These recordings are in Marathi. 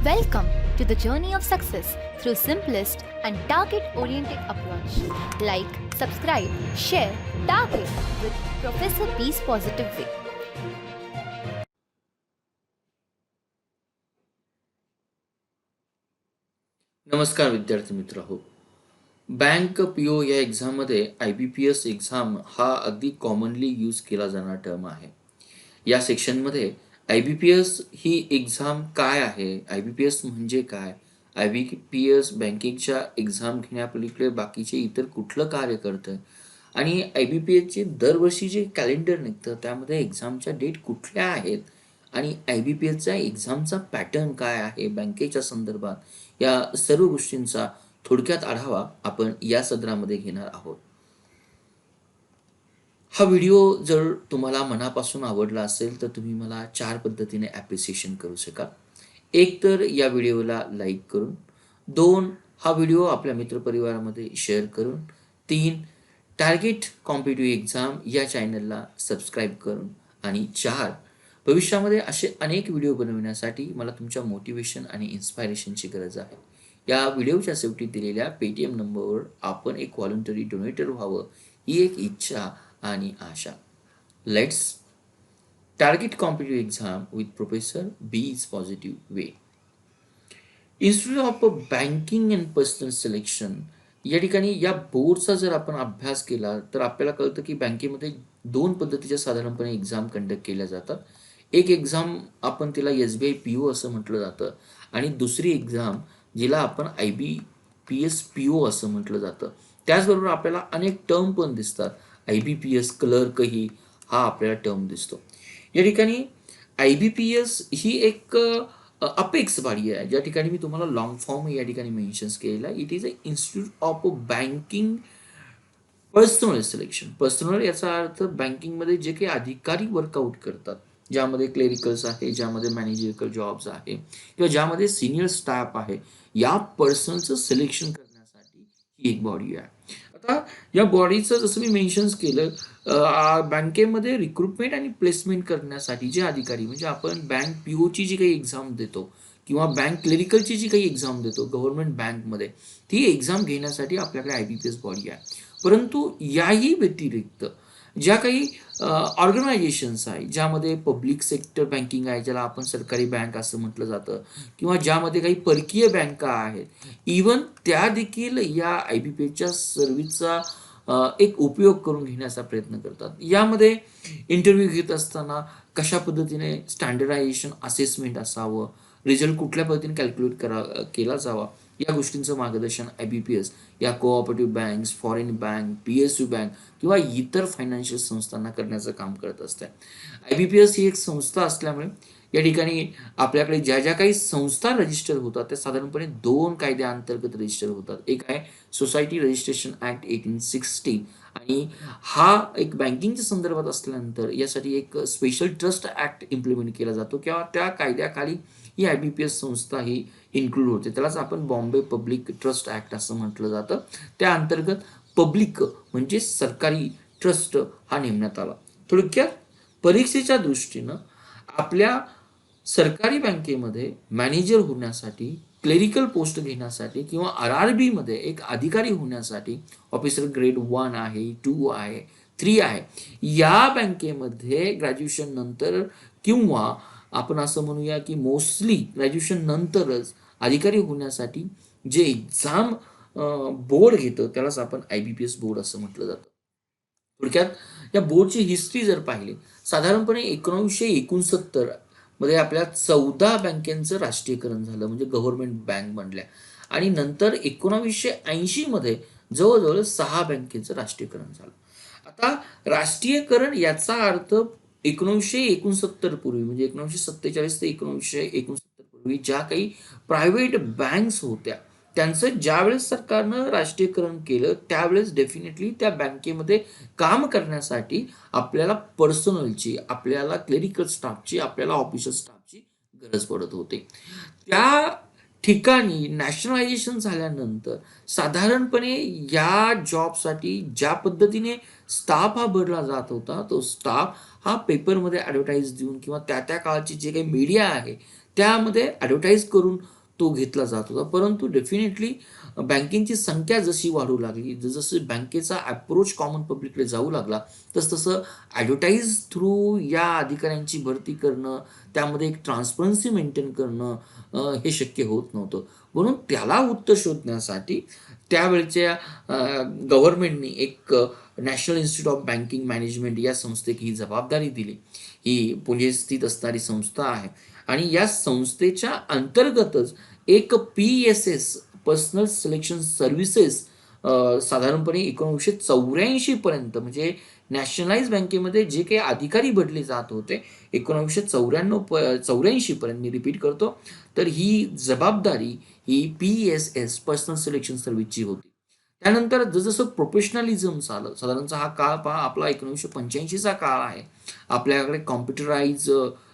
Welcome to the journey of success through simplest and target-oriented approach. Like, subscribe, share, target with Professor P's positive way. नमस्कार विद्यार्थी मित्र हो. बँक पीओ या एक्झाममध्ये IBPS एक्झाम हा अगदी कॉमनली यूज केला जाणारा टर्म आहे. या सेक्शनमध्ये IBPS ही एक्झाम काय आहे, IBPS म्हणजे काय, IBPS बँकिंगच्या एक्झाम घेण्यापलीकडे बाकीचे इतर कुठलं कार्य करतं आणि IBPSचे दरवर्षी जे कॅलेंडर निघतं त्यामध्ये एक्झामच्या डेट कुठल्या आहेत आणि IBPSच्या एक्झामचा पॅटर्न काय आहे बँकेच्या संदर्भात, या सर्व गोष्टींचा थोडक्यात आढावा आपण या सदरामध्ये घेणार आहोत. हा व्हिडिओ जर तुम्हाला मनापासून आवडला असेल तर तुम्ही मला 4 पद्धतीने ॲप्रिसिएशन करू शकाल. एक तर या व्हिडिओला लाईक करून, 2 हा व्हिडिओ आपल्या मित्रपरिवारामध्ये शेअर करून, 3 टार्गेट कॉम्पिटिटिव्ह एक्झाम या चॅनलला सबस्क्राईब करून आणि 4 भविष्यामध्ये असे अनेक व्हिडिओ बनवण्यासाठी मला तुमच्या मोटिवेशन आणि इन्स्पायरेशनची गरज आहे. या व्हिडिओच्या शेवटी दिलेल्या पेटीएम नंबरवर आपण एक व्हॉलंटरी डोनेटर व्हावं ही एक इच्छा आणि आशा. Let's target competitive exam with professor B's positive way. Institute of banking and personnel selection या ठिकाणी या बोर्डचा जर आपण अभ्यास केला तर आपल्याला कळतं की बँकेमध्ये 2 पद्धतीच्या साधारणपणे एक्झाम कंडक्ट केल्या जातात. एक एक्झाम आपण तिला SBI PO असं म्हटलं जातं आणि दुसरी एक्झाम जिला आपण IBPS PO असं म्हटलं जातं. त्याचबरोबर आपल्याला अनेक टर्म पण दिसतात. IBPS क्लर्कही हा आपल्याला टर्म दिसतो. या ठिकाणी IBPS ही एक अपेक्स बॉडी आहे, ज्या ठिकाणी मी तुम्हाला लॉंग फॉर्म या ठिकाणी मेन्शन्स केलेला आहे. It is a institute of banking personal selection. Personal याचा अर्थ बँकिंगमध्ये जे काही अधिकारी वर्कआउट करतात, ज्यामध्ये क्लेरिकल्स आहे, ज्यामध्ये मॅनेजरिकल जॉब्स आहे किंवा ज्यामध्ये सिनियर स्टाफ आहे, या पर्सनचं सिलेक्शन करण्यासाठी ही एक बॉडी आहे. आता या बॉडीचं जसं मी मेन्शन्स केलं, बँकेमध्ये रिक्रुटमेंट आणि प्लेसमेंट करण्यासाठी जे अधिकारी, म्हणजे आपण बँक POची जी काही एक्झाम देतो किंवा बँक क्लेरिकलची जी काही एक्झाम देतो गव्हर्नमेंट बँकमध्ये, ती एक्झाम घेण्यासाठी आपल्याकडे IBPS बॉडी आहे. परंतु याही व्यतिरिक्त ज्या काही ऑर्गनायझेशन्स आहे, ज्यामध्ये पब्लिक सेक्टर बँकिंग आहे, ज्याला आपण सरकारी बँक असं म्हटलं जातं, किंवा ज्यामध्ये काही परकीय बँका आहेत, इवन त्या देखील या IBPSच्या सर्व्हिसचा एक उपयोग करून घेण्याचा प्रयत्न करतात. यामध्ये इंटरव्ह्यू घेत असताना कशा पद्धतीने स्टँडर्डायझेशन असेसमेंट असावं, रिझल्ट कुठल्या पद्धतीने कॅल्क्युलेट केला जावा, या गोष्टींचं मार्गदर्शन IBPS या cooperative banks, foreign bank, PSU bank किंवा इतर फायनान्शियल संस्थांना करण्याचं काम करत असते. IBPS ही एक संस्था असल्यामुळे या ठिकाणी आपल्याकडे ज्या ज्या काही संस्था रजिस्टर होतात त्या साधारणपणे 2 कायद्याअंतर्गत रजिस्टर होतात. एक आहे सोसायटी रजिस्ट्रेशन ॲक्ट 1860 आणि हा एक बँकिंगच्या संदर्भात असल्यानंतर यासाठी एक स्पेशल ट्रस्ट ॲक्ट इम्प्लिमेंट केला जातो किंवा त्या कायद्याखाली ही IBPS संस्था ही इन्क्लूड होते. त्यालाच आपण बॉम्बे पब्लिक ट्रस्ट ॲक्ट असं म्हटलं जातं. त्या अंतर्गत पब्लिक म्हणजे सरकारी ट्रस्ट हा नेमण्यात आला. थोडक्यात परीक्षेच्या दृष्टीनं आपल्या सरकारी बँकेमध्ये मॅनेजर होण्यासाठी, क्लेरिकल पोस्ट घेण्यासाठी किंवा RRB मध्ये एक अधिकारी होण्यासाठी ऑफिसर ग्रेड 1 आहे, 2 आहे, 3 आहे, या बँकेमध्ये ग्रॅज्युएशन नंतर किंवा आपण असं म्हणूया की मोस्टली ग्रॅज्युएशन नंतरच अधिकारी होण्यासाठी जे एक्झाम बोर्ड घेतं त्यालाच आपण IBPS बोर्ड असं म्हटलं जातं. थोडक्यात या बोर्डची हिस्ट्री जर पाहिली, साधारणपणे 1969 मध्ये आपल्या 14 बँकेचं राष्ट्रीयकरण झालं, म्हणजे गव्हर्नमेंट बँक बनल्या आणि नंतर 1980 मध्ये जवळजवळ 6 बँकेचं राष्ट्रीयकरण झालं. आता राष्ट्रीयकरण याचा अर्थ 1969 पूर्वी, म्हणजे 1947 ते 1969 पूर्वी ज्या काही प्रायव्हेट बँक्स होत्या त्यांचं ज्यावेळेस सरकारनं राष्ट्रीयकरण केलं त्यावेळेस डेफिनेटली त्या बँकेमध्ये काम करण्यासाठी आपल्याला पर्सनलची, आपल्याला क्लेरिकल स्टाफची, आपल्याला ऑफिशियल स्टाफची गरज पडत होती. त्या ठिकाणी नॅशनलायझेशन झाल्यानंतर साधारणपणे या जॉबसाठी ज्या पद्धतीने स्टाफ हा भरला जात होता, तो स्टाफ हा पेपरमध्ये ॲडव्हर्टाईज देऊन किंवा त्या त्या काळची जे काही मीडिया आहे त्यामध्ये ॲडव्हर्टाईज करून तो घेतला जात होता. परंतु डेफिनेटली बँकेची संख्या जशी वाढू लागली, जसं बँकेचा अप्रोच कॉमन पब्लिककडे जाऊ लागला, तसं ॲडव्हर्टाईज थ्रू या अधिकाऱ्यांची भरती करणं, त्यामध्ये एक ट्रान्सपरन्सी मेंटेन करणं हे शक्य होत नव्हतं. म्हणून त्याला उत्तर शोधण्यासाठी त्यावेळच्या गव्हर्नमेंटनी एक national institute of banking management या संस्थेक ही जबाबदारी दिली. ही पुणे स्थित असणारी संस्था आहे आणि या संस्थेच्या अंतर्गतच एक PSS पर्सनल सिलेक्शन सर्व्हिसेस साधारणपणे 1984 पर्यंत, म्हणजे नॅशनलाइज बँकेमध्ये जे काही अधिकारी बदले जात होते 1984 पर्यंत, मी रिपीट करतो, तर ही जबाबदारी ही PSS पर्सनल सिलेक्शन सर्व्हिसची होती. त्यानंतर जसं प्रोफेशनलिझम झालं, साधारणतः हा काळ पहा आपला 1985चा काळ आहे. आपल्याकडे कॉम्प्युटराइज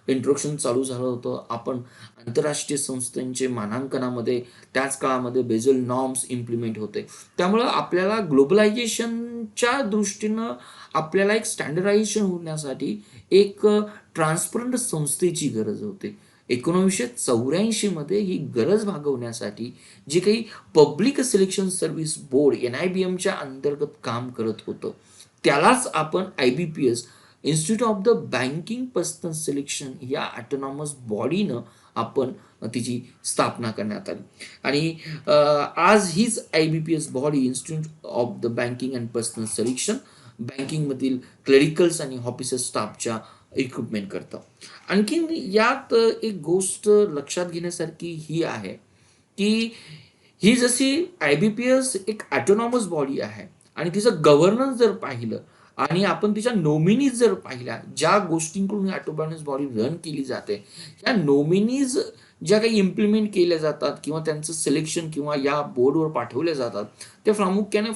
इंट्रोडक्शन चालू झालं होतं. आपण आंतरराष्ट्रीय संस्थांचे मानांकनामध्ये त्याच काळामध्ये बेझल नॉर्म्स इम्प्लिमेंट होते. त्यामुळं आपल्याला ग्लोबलायझेशनच्या दृष्टीनं आपल्याला एक स्टँडर्डायझेशन होण्यासाठी एक ट्रान्सपरंट संस्थेची गरज होती. 1984 मध्ये ही गरज भागवण्यासाठी जे काही पब्लिक सिलेक्शन सर्व्हिस बोर्ड NIBMच्या अंतर्गत काम करत होतं, त्यालाच आपण IBPS institute of the banking personal selection या ऑटोनॉमस बॉडीनं आपण तिची स्थापना करण्यात आली. आणि आज हीच IBPS body institute of the banking and personnel selection बँकिंगमधील क्लेरिकल्स आणि ऑफिसर स्टाफच्या रिक्रुटमेंट करतं. आणखीन यात एक गोष्ट लक्षात घेण्यासारखी ही आहे की ही जशी IBPS एक ऑटोनॉमस बॉडी आहे आणि तिचं गव्हर्नन्स जर पाहिलं आणि आपण तिच्या नॉमिनीज जर पाहिल्या, ज्या गोष्टींकडून ऑटोनॉमस बॉडी रन केली जाते, या नॉमिनीज ज्या काही इम्प्लिमेंट केल्या जातात किंवा त्यांचं सिलेक्शन किंवा या बोर्डवर पाठवल्या जातात, ते प्रामुख्याने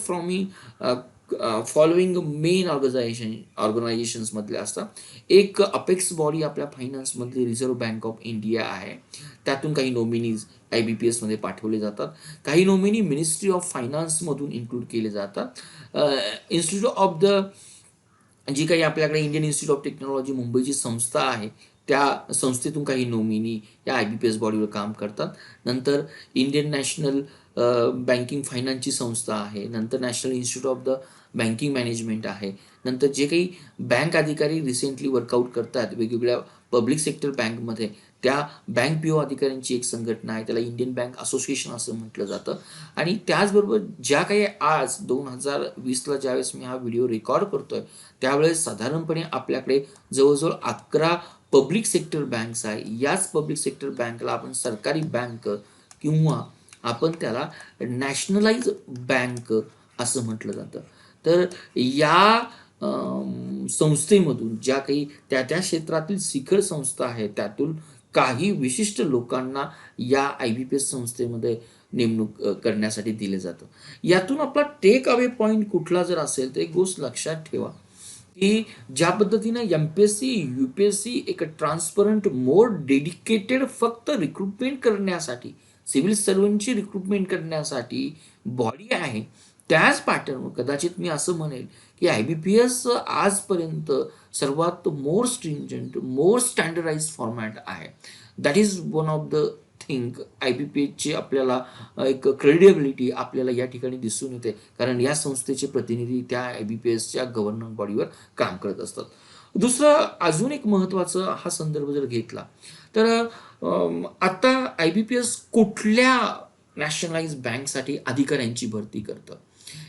फॉलोइंग मेन ऑर्गनायझेशन्स मधले असतात. एक अपेक्स बॉडी आपल्या फायनान्समधली रिझर्व्ह बँक ऑफ इंडिया आहे, त्यातून काही नॉमिनीज IBPS मध्ये पाठवले जातात. काही नॉमिनी मिनिस्ट्री ऑफ फायनान्समधून इन्क्लूड केले जातात. इन्स्टिट्यूट ऑफ द जी काही आपल्याकडे इंडियन इन्स्टिट्यूट ऑफ टेक्नॉलॉजी मुंबईची संस्था आहे, त्या संस्थेतून काही नॉमिनी या IBPS बॉडीवर काम करतात. नंतर इंडियन नॅशनल बँकिंग फायनान्सची संस्था आहे. नंतर national institute of the banking management आहे. नंतर जे काही बँक अधिकारी रिसेंटली वर्कआउट करतात वेगवेगळ्या पब्लिक सेक्टर बँकमध्ये, त्या बँक PO अधिकाऱ्यांची एक संघटना आहे, त्याला इंडियन बँक असोसिएशन असं म्हटलं जातं. आणि त्याचबरोबर ज्या काही आज 2020ला ज्यावेळेस मी हा व्हिडिओ रेकॉर्ड करतोय, त्यावेळेस साधारणपणे आपल्याकडे जवळजवळ 11 पब्लिक सेक्टर बँक्स आहे. याच पब्लिक सेक्टर बँकला आपण सरकारी बँक किंवा आपण त्याला नॅशनलाइज बँक असं म्हटलं जातं. तर या संस्थेमधून ज्या काही त्या त्या क्षेत्रातील शिखर संस्था आहेत, त्यातून काही विशिष्ट लोकांना या IBPS संस्थेमध्ये नेमणूक करण्यासाठी दिले जातं. यातून आपला टेक अवे पॉईंट कुठला जर असेल तर एक गोष्ट लक्षात ठेवा की ज्या पद्धतीनं MPSC UPSC एक ट्रान्सपरंट मोर डेडिकेटेड फक्त रिक्रुटमेंट करण्यासाठी, सिव्हिल सर्वंटची रिक्रुटमेंट करण्यासाठी बॉडी आहे, त्याच पॅटर्नवर कदाचित मी असं म्हणेल की IBPS आजपर्यंत सर्वात more stringent, more standardise format आहे. That is one of the thing. IBPSची आपल्याला एक क्रेडिबिलिटी आपल्याला या ठिकाणी दिसून येते, कारण या संस्थेचे प्रतिनिधी त्या IBPSच्या गव्हर्नन्स बॉडीवर काम करत असतात. दुसरं अजून एक महत्त्वाचा हा संदर्भ जर घेतला तर आता IBPS कुठल्या नॅशनलाइज बँकसाठी अधिकाऱ्यांची भरती करतं.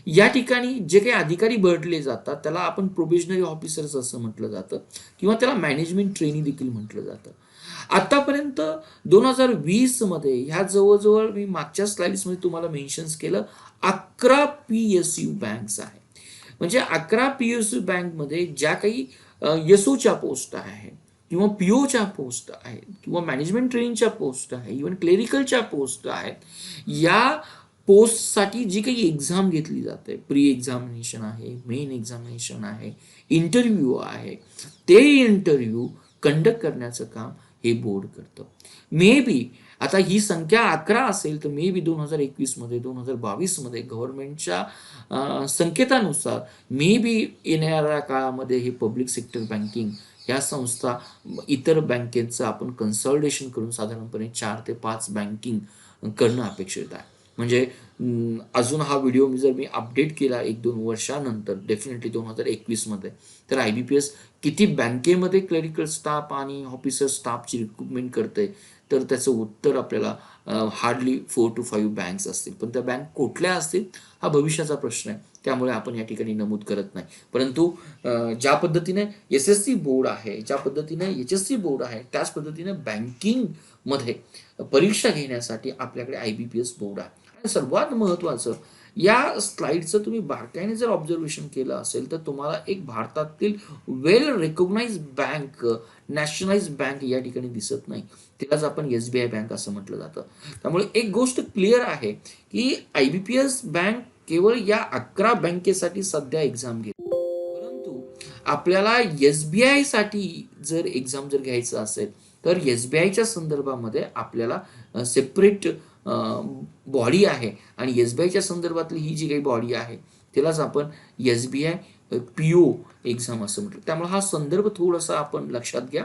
या ठिकाणी जे काही अधिकारी बदलले जातात त्याला आपण प्रोबेशनरी ऑफिसर्स असं म्हटलं जातं किंवा त्याला मॅनेजमेंट ट्रेनी देखील म्हटलं जातं. आतापर्यंत 2020 मध्ये ह्या जवळजवळ मी मागच्या स्लाइड्समध्ये तुम्हाला मेन्शन्स केलं 11 PSU बँक्स आहे. म्हणजे 11 PSU बँकमध्ये ज्या काही SOच्या पोस्ट आहे किंवा POच्या पोस्ट आहेत किंवा मॅनेजमेंट ट्रेनिंगच्या पोस्ट आहे, इव्हन क्लेरिकलच्या पोस्ट आहेत, या पोस्टसाठी जी काही एक्झाम घेतली जाते, प्री एक्झामिनेशन आहे, मेन एक्झामिनेशन आहे, इंटरव्ह्यू आहे, ते इंटरव्ह्यू कंडक्ट करण्याचं काम हे बोर्ड करतं. मे बी आता ही संख्या 11 असेल तर मे बी 2021 मध्ये 2022 मध्ये गव्हर्नमेंटच्या संकेतानुसार मे बी येणाऱ्या काळामध्ये हे पब्लिक सेक्टर बँकिंग या संस्था इतर बँकेचं आपण कन्सॉलिडेशन करून साधारणपणे 4 ते 5 बँकिंग करणं अपेक्षित आहे. म्हणजे अजून हा व्हिडिओ जर मी अपडेट केला 1-2 वर्षानंतर डेफिनेटली 2021 मध्ये, तर IBPS किती बँकेमध्ये क्लरिकल स्टाफ आणि ऑफिसर स्टाफची रिक्रुटमेंट करते, तर त्याचं उत्तर आपल्याला हार्डली 4 to 5 बँक्स असतील. पण त्या बँक कुठल्या असतील हा भविष्याचा प्रश्न आहे. त्यामुळे आपण या ठिकाणी नमूद करत नाही. परंतु ज्या पद्धतीने SSC बोर्ड आहे, ज्या पद्धतीने HSC बोर्ड आहे, त्याच पद्धतीने बँकिंगमध्ये परीक्षा घेण्यासाठी आपल्याकडे IBPS बोर्ड आहे. आणि सर्वात महत्त्वाचं, या स्लाइडचं तुम्ही बारकाईने जर ऑब्झर्वेशन केलं असेल तर तुम्हाला एक भारतातील वेल रेकॉग्नाइज बँक, नॅशनलाइज बँक या ठिकाणी दिसत नाही. त्यालाच आपण SBI बँक असं म्हटलं जातं. त्यामुळे एक गोष्ट क्लिअर आहे की IBPS बँक केवळ या 11 बँकेसाठी सध्या एक्झाम घेते. परंतु आपल्याला SBI साठी जर एक्झाम जर घ्यायचं असेल तर SBIच्या संदर्भामध्ये आपल्याला सेपरेट बॉडी आहे आणि SBIच्या संदर्भातली ही जी काही बॉडी आहे त्यालाच आपण SBI PO एक्झाम असं म्हटलं. त्यामुळे हा संदर्भ थोडासा आपण लक्षात घ्या.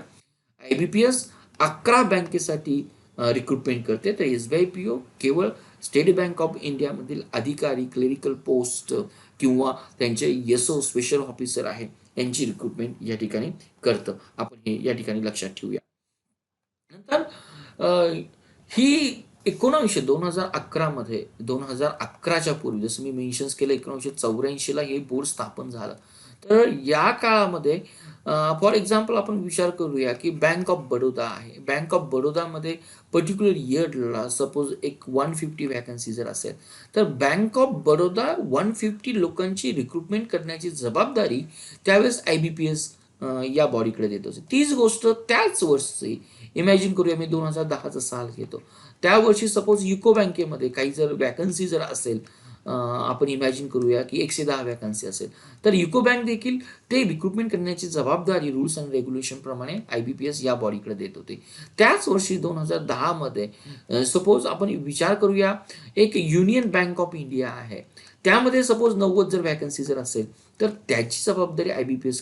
IBPS 11 बँकेसाठी रिक्रुटमेंट करते, तर SBI PO केवळ स्टेट बँक ऑफ इंडियामधील अधिकारी, क्लेरिकल पोस्ट किंवा त्यांचे SO स्पेशल ऑफिसर आहे यांची रिक्रुटमेंट या ठिकाणी करतं. आपण हे या ठिकाणी लक्षात ठेवूया. नंतर ही 2011 मध्ये, 2011च्या पूर्वी जसं मी मेन्शन्स केलं 1984 ला हे बोर्ड स्थापन झालं. तर या काळामध्ये फॉर एक्झाम्पल आपण विचार करूया की बँक ऑफ बडोदा आहे. बँक ऑफ बडोदामध्ये पर्टिक्युलर इयरला सपोज एक 150 वॅकन्सी जर असेल तर बँक ऑफ बडोदा 150 लोकांची रिक्रुटमेंट करण्याची जबाबदारी त्यावेळेस IBPS या बॉडीकडे देत होते. तीच गोष्ट त्याच वर्षी इमॅजिन करूया, मी 2010चा साल घेतो. त्या वर्षी सपोज युको बँकेमध्ये काही जर वॅकन्सी जर असेल, आपण इमॅजिन करूया की 110 वॅकन्सी असेल, तर युको बँक देखील ते रिक्रुटमेंट करण्याची जबाबदारी रूल्स अँड रेग्युलेशन प्रमाणे IBPS या बॉडीकडे देत होते. त्याच वर्षी 2010 मध्ये सपोज आपण विचार करूया एक युनियन बँक ऑफ इंडिया आहे, त्यामध्ये सपोज 90 जर वॅकन्सी जर असेल तर त्याची जबाबदारी IBPS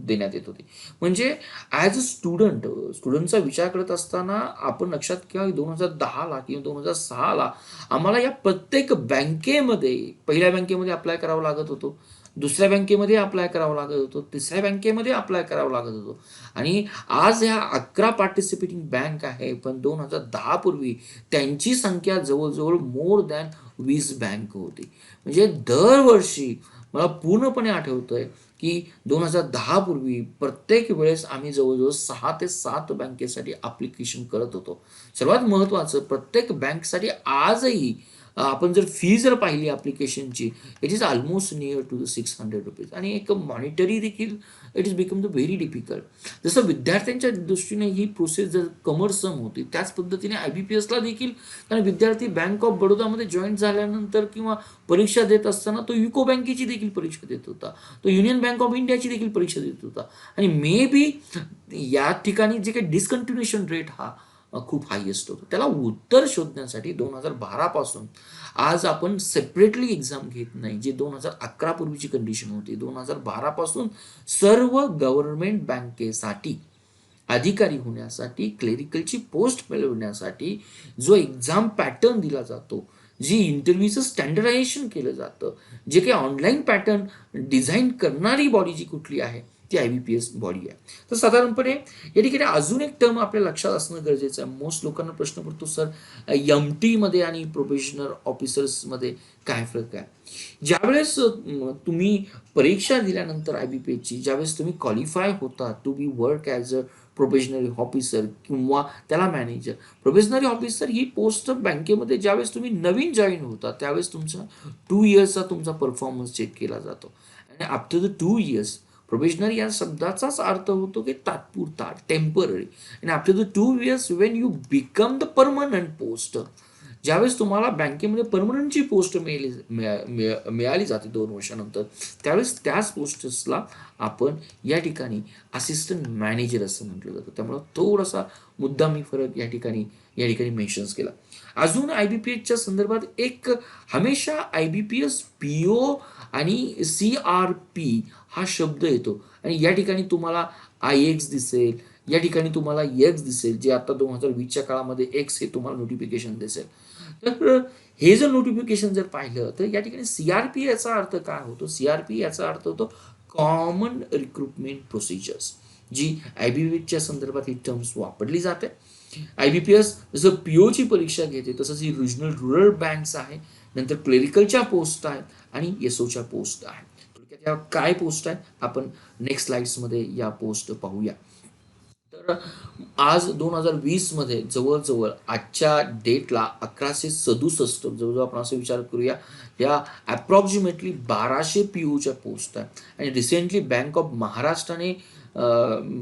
देण्यात येत होती. म्हणजे ॲज अ स्टुडंटचा विचार करत असताना आपण लक्षात घ्या 2010ला किंवा 2006ला आम्हाला या प्रत्येक बँकेमध्ये, पहिल्या बँकेमध्ये अप्लाय करावं लागत होतं, दुसऱ्या बँकेमध्ये अप्लाय करावं लागत होतं, तिसऱ्या बँकेमध्ये अप्लाय करावं लागत होतं. आणि आज ह्या 11 पार्टिसिपेटिंग बँक आहे, पण 2010 पूर्वी त्यांची संख्या जवळजवळ मोर दॅन 20 बँक होती. म्हणजे दरवर्षी मला पूर्णपणे आठवतंय की 2010 पूर्वी प्रत्येक वेळेस आम्ही जवळजवळ 6 ते 7 बँकेसाठी ॲप्लिकेशन करत होतो. सर्वात महत्त्वाचं, प्रत्येक बँकसाठी आजही आपण जर फी जर पाहिली ॲप्लिकेशनची, it is almost near to the 600 rupees. आणि एक मॉनिटरी देखील it is become the very difficult. जसं विद्यार्थ्यांच्या दृष्टीने ही प्रोसेस जर कमरसम होती, त्याच पद्धतीने IBPSला देखील, कारण विद्यार्थी बँक ऑफ बडोदामध्ये जॉईन झाल्यानंतर किंवा परीक्षा देत असताना तो युको बँकेची देखील परीक्षा देत होता, तो युनियन बँक ऑफ इंडियाची देखील परीक्षा देत होता. आणि मे बी या ठिकाणी जे काही डिस्कंटिन्युएशन रेट हा खूप हायेस्ट होतो. त्याला उत्तर शोधण्यासाठी 2012 पासून आज आपण सेपरेटली एक्झाम घेत नाही, जी 2011 पूर्वीची कंडिशन होती. 2012 पासून सर्व गव्हर्नमेंट बँकेसाठी अधिकारी होण्यासाठी, क्लेरिकलची पोस्ट मिळवण्यासाठी जो एक्झाम पॅटर्न दिला जातो, जी इंटरव्ह्यूचं स्टँडर्डायझेशन केलं जातं, जे काही ऑनलाईन पॅटर्न डिझाईन करणारी बॉडी जी कुठली आहे ती IBPS बॉडी आहे. तर साधारणपणे या ठिकाणी अजून एक टर्म आपल्या लक्षात असणं गरजेचं आहे. मोस्ट लोकांना प्रश्न पडतो, सर MT मध्ये आणि प्रोबेशनर ऑफिसर्समध्ये काय फरक आहे? ज्यावेळेस तुम्ही परीक्षा दिल्यानंतर IBPSची, ज्यावेळेस तुम्ही क्वालिफाय होता to be work as a probationary officer किंवा त्याला मॅनेजर, प्रोबेशनरी ऑफिसर ही पोस्ट बँकेमध्ये ज्यावेळेस तुम्ही नवीन जॉईन होता त्यावेळेस तुमचा 2 इयर्सचा तुमचा परफॉर्मन्स चेक केला जातो. आणि आफ्टर द 2 इयर्स, प्रोबेशनरी या शब्दाचाच अर्थ होतो की तात्पुरता, टेम्पररी. आणि after the 2 years Wien you become the permanent post, ज्यावेळेस तुम्हाला बँकेमध्ये परमनंटची पोस्ट मिळाली जाते 2 वर्षानंतर, त्यावेळेस त्याच पोस्टला आपण या ठिकाणी असिस्टंट मॅनेजर असं म्हटलं जातं. त्यामुळं थोडासा मुद्दामी फरक या ठिकाणी मेन्शन्स केला. अजून IBPSच्या संदर्भात एक हमेशा IBPS PO आणि CRP हा शब्द येतो आणि या ठिकाणी तुम्हाला IX दिसेल, या ठिकाणी तुम्हाला X दिसेल, जे आता 2020च्या काळामध्ये X हे तुम्हाला नोटिफिकेशन दिसेल. तर हे जर नोटिफिकेशन जर पाहिलं तर या ठिकाणी CRP याचा अर्थ काय होतो? CRP याचा अर्थ होतो कॉमन रिक्रुटमेंट प्रोसिजर्स, जी IBPSच्या संदर्भात ही टर्म्स वापरली जाते. IBPS जसं POची परीक्षा घेते तसंच ही रिजनल रुरल बँक्स आहे, नंतर क्लेरिकलच्या पोस्ट आहेत आणि SOच्या पोस्ट आहेत. थोडक्यात या काय पोस्ट आहेत आपण नेक्स्ट स्लाइड्समध्ये या पोस्ट पाहूया. तर आज 2020 मध्ये जवळजवळ आजच्या डेटला 1167, जवळजवळ आपण असं विचार करूया या अप्रॉक्सिमेटली 1200 POच्या पोस्ट आहेत. आणि रिसेंटली बँक ऑफ महाराष्ट्राने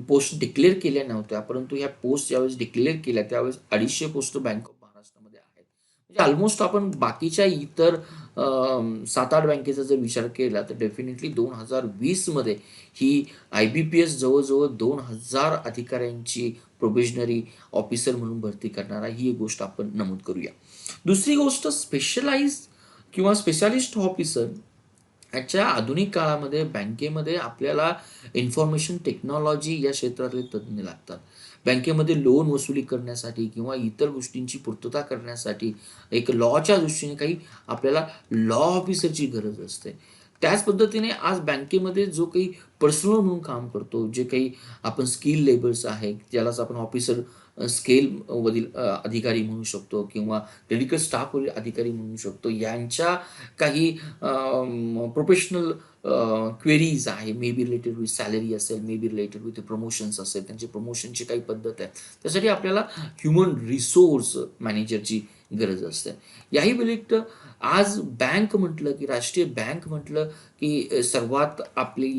पोस्ट डिक्लेअर केल्या नव्हत्या, परंतु ह्या पोस्ट ज्यावेळेस डिक्लेअर केल्या त्यावेळेस 250 पोस्ट बँक ऑफ महाराष्ट्रामध्ये आहेत. म्हणजे ऑलमोस्ट आपण बाकीच्या इतर 7-8 बँकेचा जर विचार केला तर डेफिनेटली 2020 मध्ये ही IBPS जवळजवळ 2000 अधिकाऱ्यांची प्रोबेशनरी ऑफिसर म्हणून भरती करणारा ही एक गोष्ट आपण नमूद करूया. दुसरी गोष्ट स्पेशलाइज किंवा स्पेशालिस्ट ऑफिसर याच्या आधुनिक काळामध्ये बँकेमध्ये आपल्याला इन्फॉर्मेशन टेक्नॉलॉजी या क्षेत्रातले तज्ज्ञ लागतात. बँकेमध्ये लोन वसुली करण्यासाठी किंवा इतर गोष्टींची पूर्तता करण्यासाठी एक लॉच्या दृष्टीने काही आपल्याला लॉ ऑफिसरची गरज असते. त्याच पद्धतीने आज बँकेमध्ये जो काही पर्सनल म्हणून काम करतो, जे काही आपण स्किल लेबर्स आहे, ज्यालाच आपण ऑफिसर स्केल वरील अधिकारी म्हणू शकतो किंवा क्लिनिकल स्टाफवरील अधिकारी म्हणू शकतो, यांच्या काही प्रोफेशनल क्वेरीज आहे, may be related with salary असेल, may be related with promotions असेल, त्यांची प्रमोशनची काही पद्धत आहे, त्यासाठी आपल्याला ह्युमन रिसोर्स मॅनेजरची गरज असते. याही व्यतिरिक्त आज बँक म्हटलं की राष्ट्रीय बँक म्हटलं की सर्वात आपली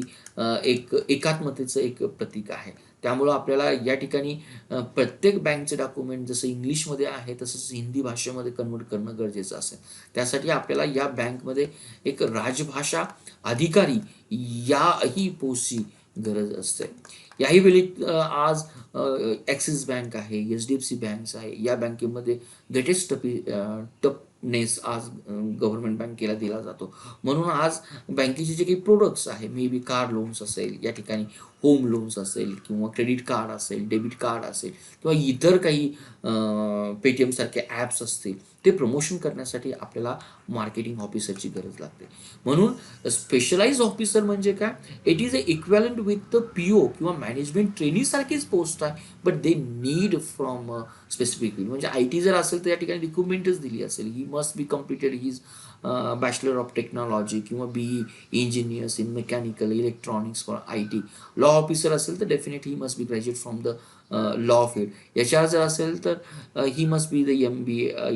एक एकात्मतेचं एक प्रतीक आहे. त्यामुळं आपल्याला या ठिकाणी प्रत्येक बँकचे डॉक्युमेंट जसं इंग्लिशमध्ये आहे तसंच हिंदी भाषेमध्ये कन्वर्ट करणं गरजेचं असेल. त्यासाठी आपल्याला या बँकमध्ये एक राजभाषा अधिकारी याही पोस्टची गरज असते. याही वेळी आज ॲक्सिस बँक आहे, HDFC बँक्स आहे, या बँकेमध्ये ग्रेटेस्ट टफनेस आज गव्हर्नमेंट बँकेला दिला जातो. म्हणून आज बँकेचे जे काही प्रोडक्ट्स आहे, मे बी कार लोन्स असेल, या ठिकाणी होम लोन्स असेल किंवा क्रेडिट कार्ड असेल, डेबिट कार्ड असेल किंवा इतर काही पेटीएम सारखे ॲप्स असतील, ते प्रमोशन करण्यासाठी आपल्याला मार्केटिंग ऑफिसरची गरज लागते. म्हणून स्पेशलाइज ऑफिसर म्हणजे काय? It is a equivalent with the PO किंवा मॅनेजमेंट ट्रेनी सारखीच पोस्ट आहे, but they need from specific म्हणजे IT जर असेल तर या ठिकाणी रिक्रुटमेंटच दिली असेल, he must be completed his bachelor of technology किंवा BE engineers in mechanical electronics for IT. Law officer असेल तर definitely he must be graduate from the law field. HR जर असेल तर he must be the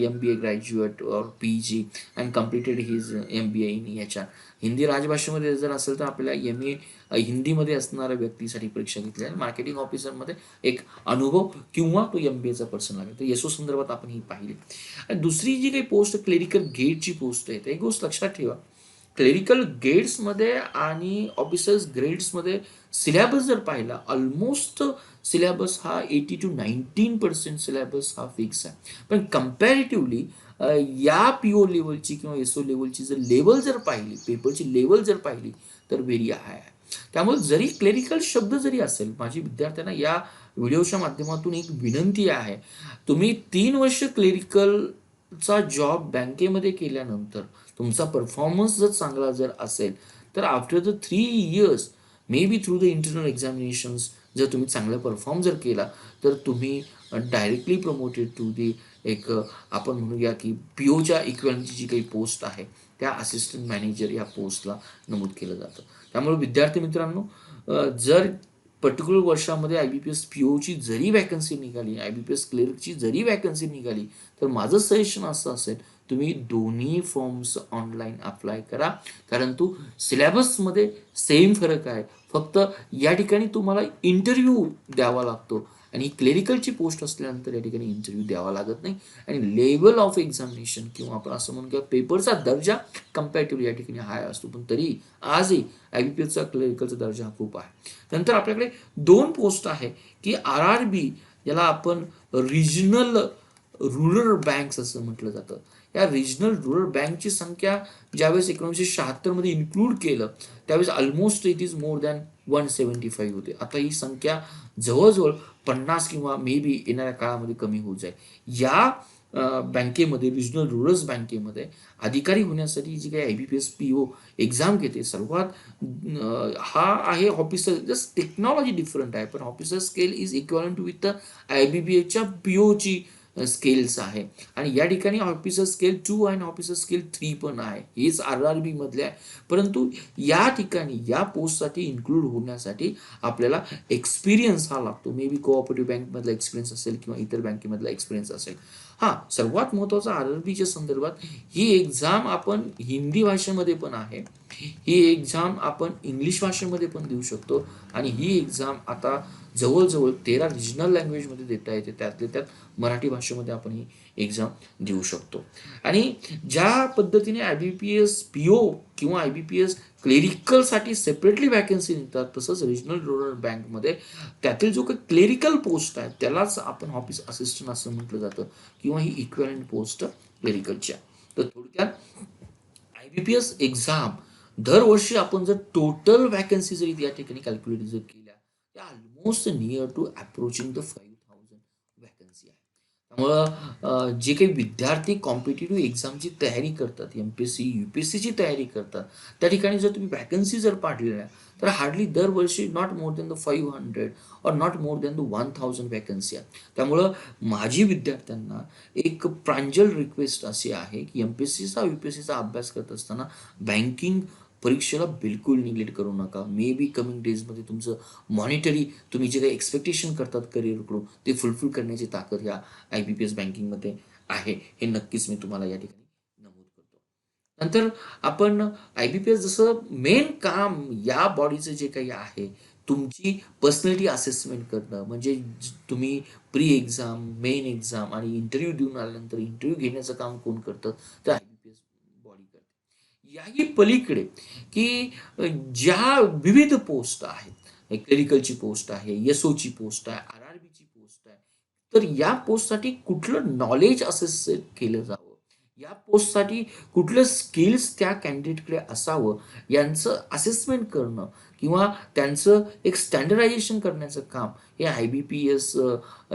MBA graduate और PG and completed his MBA in HR. Hindi राजभाषेमध्ये जर असेल तर आपल्याला MA हिंदीमध्ये असणाऱ्या व्यक्तीसाठी परीक्षा घेतली आणि मार्केटिंग ऑफिसरमध्ये एक अनुभव किंवा तो MBAचा पर्सन लागेल. तर YSO संदर्भात आपण ही पाहिली. आणि दुसरी जी काही पोस्ट क्लेरिकल गेटची पोस्ट आहे, एक गोष्ट लक्षात ठेवा, क्लेरिकल गेट्समध्ये आणि ऑफिसर्स ग्रेड्समध्ये सिलेबस जर पाहिला, ऑलमोस्ट सिलेबस हा 80 to 19% सिलेबस हा फिक्स आहे. पण कम्पॅरेटिव्हली या PO लेवलची किंवा SO लेवलची जर लेवल जर पाहिली, पेपरची लेवल जर पाहिली तर व्हेरी हाय आहे. त्यामुळे जरी क्लेरिकल शब्द जरी असेल, माझी विद्यार्थ्यांना या व्हिडिओच्या माध्यमातून एक विनंती आहे, तुम्ही 3 वर्ष क्लेरिकलचा जॉब बँकेमध्ये केल्यानंतर तुमचा परफॉर्मन्स जर चांगला जर असेल तर after the 3 years may be through the internal examinations जर तुम्ही चांगला परफॉर्म जर केला तर तुम्ही डायरेक्टली प्रमोटेड टू दी एक आपण म्हणूया की POच्या इक्वॅलंटची जी काही पोस्ट आहे त्या असिस्टंट मॅनेजर या पोस्टला नमूद केलं जातं. त्यामुळे विद्यार्थी मित्रांनो, जर पर्टिक्युलर वर्षामध्ये IBPS POची जरी वॅकन्सी निघाली, IBPS क्लर्कची जरी वॅकन्सी निघाली, तर माझं सजेशन असं असेल, तुम्ही दोन्ही फॉर्म्स ऑनलाईन अप्लाय करा. कारण तो सिलेबसमध्ये सेम फरक आहे, फक्त या ठिकाणी तुम्हाला इंटरव्ह्यू द्यावा लागतो आणि क्लेरिकलची पोस्ट असल्यानंतर या ठिकाणी इंटरव्ह्यू द्यावा लागत नाही. आणि लेवल ऑफ एक्झामिनेशन किंवा आपण असं म्हणून किंवा पेपरचा दर्जा कम्पॅरेटिव्हली या ठिकाणी हाय असतो, पण तरी आजही IBPSचा क्लेरिकलचा दर्जा हा खूप आहे. नंतर आपल्याकडे 2 पोस्ट आहे की RRB, याला आपण रिजनल रुरल बँक्स असं म्हटलं जातं. या रिजनल रुरल बँकची संख्या ज्यावेळेस 1976 मध्ये इन्क्लूड केलं त्यावेळेस almost it is more than 175 होते. आता ही संख्या जवळजवळ 50 किंवा मे बी येणाऱ्या काळामध्ये कमी होत जाईल. या बँकेमध्ये, रिजनल रूरल बँकेमध्ये अधिकारी होण्यासाठी जी काही IBPS PO एक्झाम घेते, सर्वात हा आहे ऑफिसर. जस्ट टेक्नॉलॉजी डिफरंट आहे, पण officer scale is equivalent with IBPSच्या POची स्केल्स आहे. आणि या ठिकाणी ऑफिसर स्केल 2 आणि ऑफिसर स्केल 3 पण आहे. हेच RRB मधले आहे. परंतु या ठिकाणी या पोस्टसाठी इन्क्लूड होण्यासाठी आपल्याला एक्सपिरियन्स हा लागतो. मे बी कोऑपरेटिव्ह बँकमधला एक्सपिरियन्स असेल किंवा इतर बँकेमधला एक्सपिरियन्स असेल. हां, सर्वात महत्त्वाचा RRBच्या संदर्भात ही एक्झाम आपण हिंदी भाषेमध्ये पण आहे. ही एक्झाम आपण इंग्लिश भाषेमध्ये पण देऊ शकतो आणि ही एक्झाम आता जवळजवळ 13 रिजनल लँग्वेजमध्ये देता येते. त्यातल्या त्यात मराठी भाषेमध्ये आपण ही एक्झाम देऊ शकतो. आणि ज्या पद्धतीने IBPS PO किंवा IBPS क्लेरिकलसाठी सेपरेटली व्हॅकन्सी निघतात, तसंच रिजनल रूरल बँकमध्ये त्यातील जो काही क्लेरिकल पोस्ट आहे त्यालाच आपण ऑफिस असिस्टंट असं म्हटलं जातं किंवा ही इक्विव्हॅलंट पोस्ट क्लेरिकलची आहे. तर थोडक्यात IBPS एक्झाम दरवर्षी आपण जर टोटल व्हॅकन्सी जरी या ठिकाणी कॅल्क्युलेट जर केल्या, त्या almost near to approaching the 5000 vacancy आहे. त्यामुळं जे काही विद्यार्थी कॉम्पिटिटिव्ह एक्झामची तयारी करतात, MPSC, UPSCची तयारी करतात, त्या ठिकाणी जर तुम्ही व्हॅकन्सी जर पाडलेल्या तर हार्डली दरवर्षी नॉट मोर दॅन द 500 और not more than the 1000 vacancy आहे. त्यामुळं माझी विद्यार्थ्यांना एक प्रांजल रिक्वेस्ट अशी आहे की MPSCचा UPSCचा अभ्यास करत असताना बँकिंग परीक्षेला बिलकुल निग्लेक्ट करू नका. मे बी कमिंग डेजमध्ये तुमचं मॉनिटरी तुम्ही जे काही एक्सपेक्टेशन करतात करिअरकडून ते फुलफिल करण्याची ताकद ह्या IBPS बँकिंगमध्ये आहे. हे नक्कीच मी तुम्हाला या ठिकाणी नमूद करतो. नंतर आपण IBPS जसं मेन काम या बॉडीचं जे काही आहे, तुमची पर्सनॅलिटी असेसमेंट करणं, म्हणजे तुम्ही प्री एक्झाम, मेन एक्झाम आणि इंटरव्ह्यू देऊन आल्यानंतर इंटरव्ह्यू घेण्याचं काम कोण करतं, तर IBPS बॉडी करते. याही पलीकडे की ज्या विविध पोस्ट आहेत, क्लेरिकलची पोस्ट आहे, SOची पोस्ट आहे, RRBची पोस्ट आहे, तर या पोस्टसाठी कुठलं नॉलेज असेस केलं जावं, या पोस्टसाठी कुठलं स्किल्स त्या कॅन्डिडेटकडे असावं, यांचं असेसमेंट करणं किंवा त्यांचं एक स्टँडर्डायझेशन करण्याचं काम हे IBPS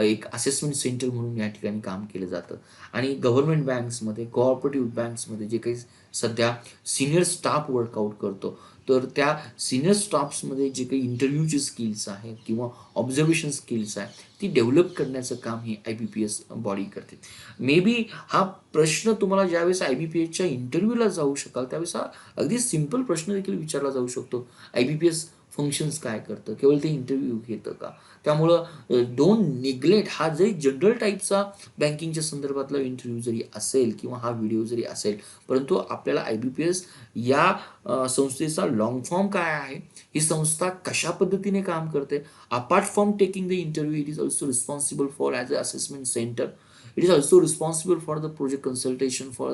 एक असेसमेंट सेंटर म्हणून या ठिकाणी काम केलं जातं. आणि गव्हर्नमेंट बँक्समध्ये, कोऑपरेटिव्ह बँक्समध्ये जे काही सध्या सिनियर स्टाफ वर्कआउट करतो, तर त्या सिनियर स्टाफ्समध्ये जे काही इंटरव्ह्यूचे स्किल्स आहेत किंवा ऑब्झर्वेशन स्किल्स आहे, ती डेव्हलप करण्याचं काम ही IBPS बॉडी करते. मे बी हा प्रश्न तुम्हाला ज्यावेळेस IBPSच्या इंटरव्ह्यूला जाऊ शकाल त्यावेळेस हा अगदी सिंपल प्रश्न देखील विचारला जाऊ शकतो. IBPS फंक्शन्स काय करतं, केवळ ते इंटरव्ह्यू घेतं का? त्यामुळं डोंट निग्लेक्ट, हा जरी जनरल टाईपचा बँकिंगच्या संदर्भातला इंटरव्ह्यू जरी असेल किंवा हा व्हिडिओ जरी असेल, परंतु आपल्याला IBPS या संस्थेचा लॉंग फॉर्म काय आहे, ही संस्था कशा पद्धतीने काम करते, apart from taking the interview, it is also responsible for as a assessment centre. It is also responsible for the project consultation for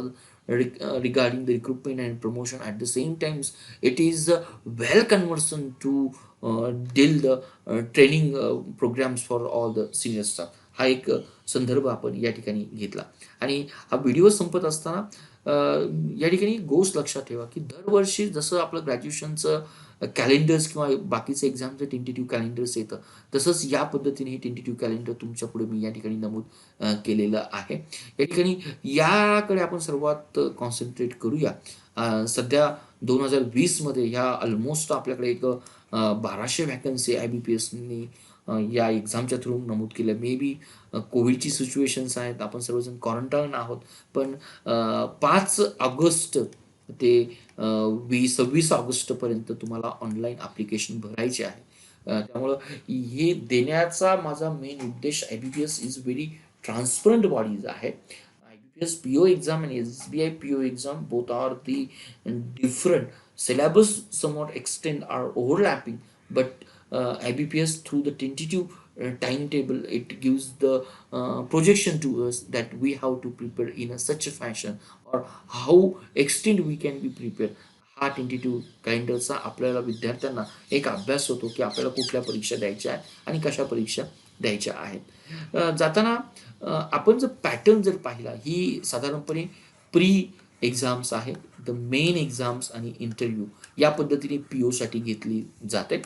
regarding the recruitment and promotion. At the same time, it is well conversant to deal the training programs for all the senior staff. हा एक संदर्भ आपण या ठिकाणी घेतला. आणि हा व्हिडिओ संपत असताना या ठिकाणी गोष्ट लक्षात ठेवा की दरवर्षी जसं आपलं ग्रॅज्युएशनचं कॅलेंडर्स किंवा बाकीचे एक्झामचं टेंटेटिव्ह कॅलेंडर्स येतं, तसंच या पद्धतीने हे टेंटेटिव्ह कॅलेंडर तुमच्या पुढे मी या ठिकाणी नमूद केलेलं आहे. या ठिकाणी याकडे आपण सर्वात कॉन्सन्ट्रेट करूया. सध्या 2020मध्ये ह्या ऑलमोस्ट आपल्याकडे एक 1200 व्हॅकन्सी IBPSनी या एक्झामच्या थ्रू नमूद केल्या. मे बी कोविडची सिच्युएशन्स आहेत, आपण सर्वजण क्वारंटाईन आहोत, पण 5 ऑगस्ट ते 26 ऑगस्टपर्यंत तुम्हाला ऑनलाईन ॲप्लिकेशन भरायचे आहे. त्यामुळं हे देण्याचा माझा मेन उद्देश, IBPS is very transparent bodies आहे. IBPS PO exam and SBI PO exam both are the different syllabus, somewhat extent are overlapping, but IBPS through the tentative timetable, it gives the projection to us that we have to prepare in a such a fashion or how extent we can be prepared. हा टेंटेटिव्ह कॅलेंडरचा आपल्याला विद्यार्थ्यांना एक अभ्यास होतो की आपल्याला कुठल्या परीक्षा द्यायच्या आहेत आणि कशा परीक्षा द्यायच्या आहेत. जाताना आपण जर पॅटर्न जर पाहिला, ही साधारणपणे प्री एक्झाम्स आहे, द मेन एक्झाम्स आणि इंटरव्ह्यू या पद्धतीने POसाठी घेतली जाते.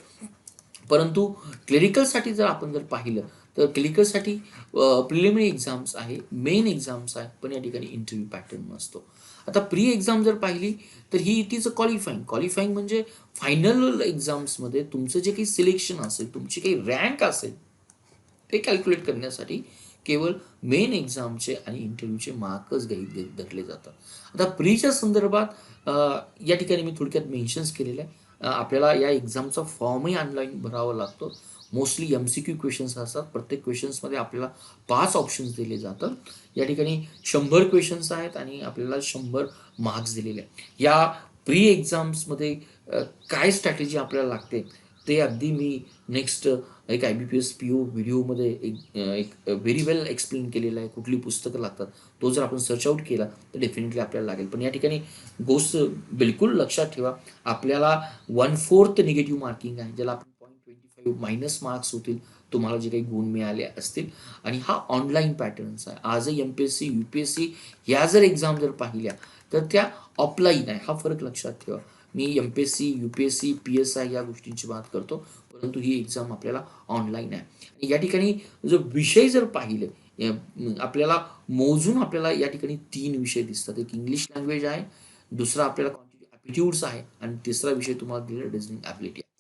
परंतु क्लेरिकलसाठी जर आपण जर पाहिलं तर क्लिकरसाठी प्रिलिमिनरी एक्झाम्स आहे, मेन एक्झाम्स आहे, पण या ठिकाणी इंटरव्ह्यू पॅटर्न नसतो. आता प्री एक्झाम जर पाहिली तर ही इट इज अ क्वालिफाईंग म्हणजे फायनल एक्झाम्समध्ये तुमचं जे काही सिलेक्शन असेल, तुमची काही रँक असेल ते कॅल्क्युलेट करण्यासाठी केवळ मेन एक्झामचे आणि इंटरव्ह्यूचे मार्कच गृहीत धरले जातात. आता प्रीच्या संदर्भात या ठिकाणी मी थोडक्यात मेन्शन्स केलेलं आहे. आपल्याला या एक्झामचा फॉर्मही ऑनलाईन भरावा लागतो. मोस्टली MCQ क्वेश्चन्स असतात. प्रत्येक क्वेश्चन्समध्ये आपल्याला 5 ऑप्शन्स दिले जातात. या ठिकाणी 100 क्वेश्चन्स आहेत आणि आपल्याला 100 मार्क्स दिलेले आहेत. या प्री एक्झाम्समध्ये काय स्ट्रॅटेजी आपल्याला लागते ते अगदी मी नेक्स्ट एक IBPS PO व्हिडिओमध्ये एक व्हेरी वेल एक्सप्लेन केलेलं आहे. कुठली पुस्तकं लागतात तो जर आपण सर्च आउट केला तर डेफिनेटली आपल्याला लागेल. पण या ठिकाणी गोष्ट बिलकुल लक्षात ठेवा, आपल्याला 1/4 निगेटिव्ह मार्किंग आहे, ज्याला आपण 0.25 मायनस मार्क्स होतील तुम्हाला जे काही गुण मिळाले असतील. आणि हा ऑनलाईन पॅटर्न्स आहे. आजही MPSC UPSC ह्या जर एक्झाम जर पाहिल्या तर त्या ऑफलाईन आहे. हा फरक लक्षात ठेवा. मी MPSC UPSC PSI या गोष्टींची बात करतो, परंतु ही एक्झाम आपल्याला ऑनलाईन आहे. आणि या ठिकाणी जर विषय जर पाहिले आपल्याला मोजून आपल्याला या ठिकाणी 3 विषय दिसतात. एक इंग्लिश लँग्वेज आहे, दुसरा आपल्याला क्वांटिटेटिव्ह ॲप्टिट्यूड्स आहे आणि तिसरा विषय तुम्हाला दिलेला रिझनिंग ॲबिलिटी आहे.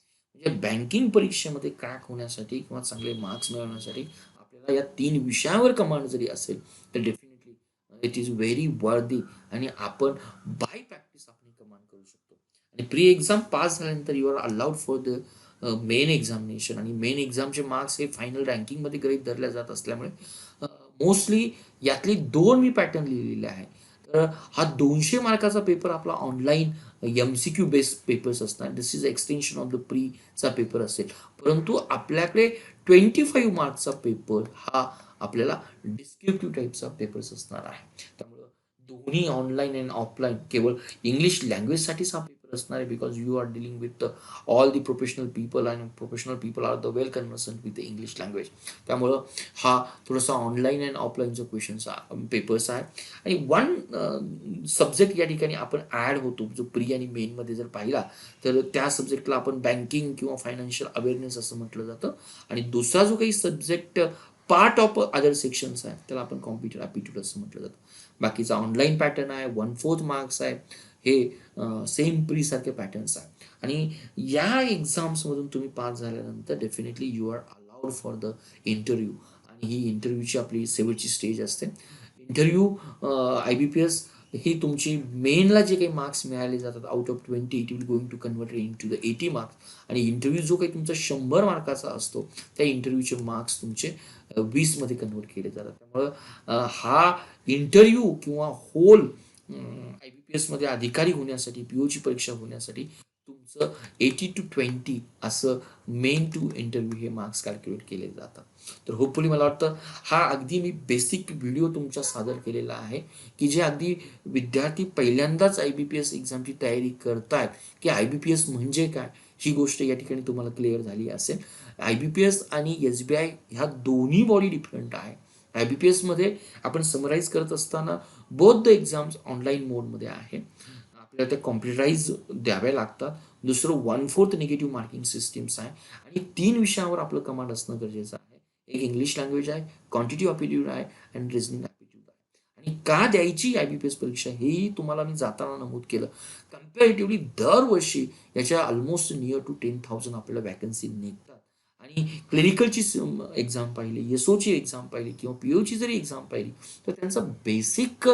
म्हणजे बँकिंग परीक्षेमध्ये क्रॅक होण्यासाठी किंवा चांगले मार्क्स मिळवण्यासाठी आपल्याला या 3 विषयावर कमांड जरी असेल तर डेफिनेटली इट इज व्हेरी वर्दी आणि आपण बाय प्रॅक्टिस आपण कमांड करू शकतो. आणि प्री एक्झाम पास झाल्यानंतर you are allowed for the main examination आणि मेन एक्झामचे मार्क्स हे फायनल रँकिंगमध्ये गृहीत धरल्या जात असल्यामुळे मोस्टली यातले 2 मी पॅटर्न लिहिलेले आहे. तर हा 200 मार्काचा पेपर आपला ऑनलाईन MCQ बेस्ड पेपर्स असणार. This is extension of the प्रीचा पेपर असेल, परंतु आपल्याकडे 25 मार्क्सचा पेपर हा आपल्याला डिस्क्रिप्टिव्ह टाईपचा पेपर्स असणार आहे. त्यामुळे दोन्ही ऑनलाईन अँड ऑफलाईन केवळ इंग्लिश लँग्वेजसाठीच हा पेपर असणार आहे, because you are dealing with all the professional people and professional people are the well conversant with the English language. त्यामुळं हा थोडासा ऑनलाईन अँड ऑफलाईनचा क्वेश्चन्स पेपर्स आहे. आणि वन सब्जेक्ट या ठिकाणी आपण ॲड होतो जो प्री आणि मेनमध्ये जर पाहिला तर त्या सब्जेक्टला आपण बँकिंग किंवा फायनान्शियल अवेअरनेस असं म्हटलं जातं. आणि दुसरा जो काही subject part of other sections आहे त्याला आपण कॉम्प्युटर ॲप्टिट्यूड असं म्हटलं जातं. बाकीचा ऑनलाईन पॅटर्न आहे, 1/4 मार्क्स आहे, हे सेम प्री सारखे पॅटर्न्स आहे. आणि या एक्झाम्समधून तुम्ही पास झाल्यानंतर definitely you are allowed for the interview. आणि ही इंटरव्ह्यूची आपली शेवटची स्टेज असते. इंटरव्ह्यू IBPS ही तुमची मेनला जे काही मार्क्स मिळाले जातात out of 20 it will going to convert in to the 80 marks. आणि इंटरव्ह्यू जो काही तुमचा 100 मार्काचा असतो त्या इंटरव्ह्यूचे मार्क्स तुमचे 20 मध्ये कन्वर्ट केले जातात. त्यामुळं हा इंटरव्ह्यू किंवा होल IBPS मध्ये अधिकारी होण्यासाठी POची परीक्षा होण्यासाठी तुमचं 80 to 20 असं मेन टू इंटरव्ह्यू हे मार्क्स कॅल्क्युलेट केले जातात. तर होपफुली मला वाटतं हा अगदी मी बेसिक व्हिडिओ तुमच्या सादर केलेला आहे की जे अगदी विद्यार्थी पहिल्यांदाच IBPS एक्झामची तयारी करतायत की IBPS म्हणजे काय ही गोष्ट या ठिकाणी तुम्हाला क्लिअर झाली असेल. IBPS आणि SBI ह्या दोन्ही बॉडी डिफरंट आहे. IBPS मध्ये आपण समराईज करत असताना बोथ द एक्झाम्स ऑनलाईन मोडमध्ये आहे. आपल्याला त्या कॉम्प्युटराईज द्याव्या लागतात. दुसरं 1/4 निगेटिव्ह मार्किंग सिस्टीम्स आहे आणि 3 विषयावर आपलं कमांड असणं गरजेचं आहे. एक इंग्लिश लँग्वेज आहे, क्वांटिटी ॲप्टिट्यूड आहे आणि रिझनिंग ॲप्टिट्यूड आहे. आणि का द्यायची IBPS परीक्षा हेही तुम्हाला मी जाताना नमूद केलं. कम्पॅरेटिव्हली दरवर्षी याच्या ऑलमोस्ट नियर टू 10,000 आपल्याला वॅकन्सी निघतात. आणि क्लिनिकलची एक्झाम पाहिली, SOची एक्झाम पाहिली किंवा POची जरी एक्झाम पाहिली तर त्यांचा बेसिक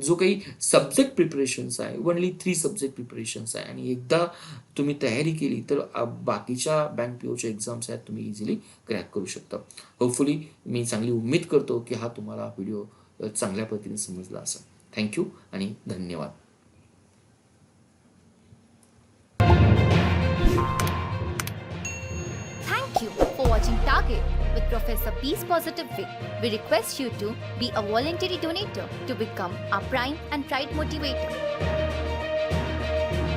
जो काही सब्जेक्ट प्रिपरेशन्स आहे ओनली 3 सब्जेक्ट प्रिपरेशन्स आहे. आणि एकदा तुम्ही तयारी केली तर बाकीच्या बँक POच्या एक्झाम्स आहेत तुम्ही इझिली क्रॅक करू शकता. होपफुली मी चांगली उम्मीद करतो की हा तुम्हाला व्हिडिओ चांगल्या पद्धतीने समजला असेल. थँक्यू आणि धन्यवाद. Thank you for watching Target with Professor Peace Positive Way. We request you to be a voluntary donator to become our Prime and Pride Motivator.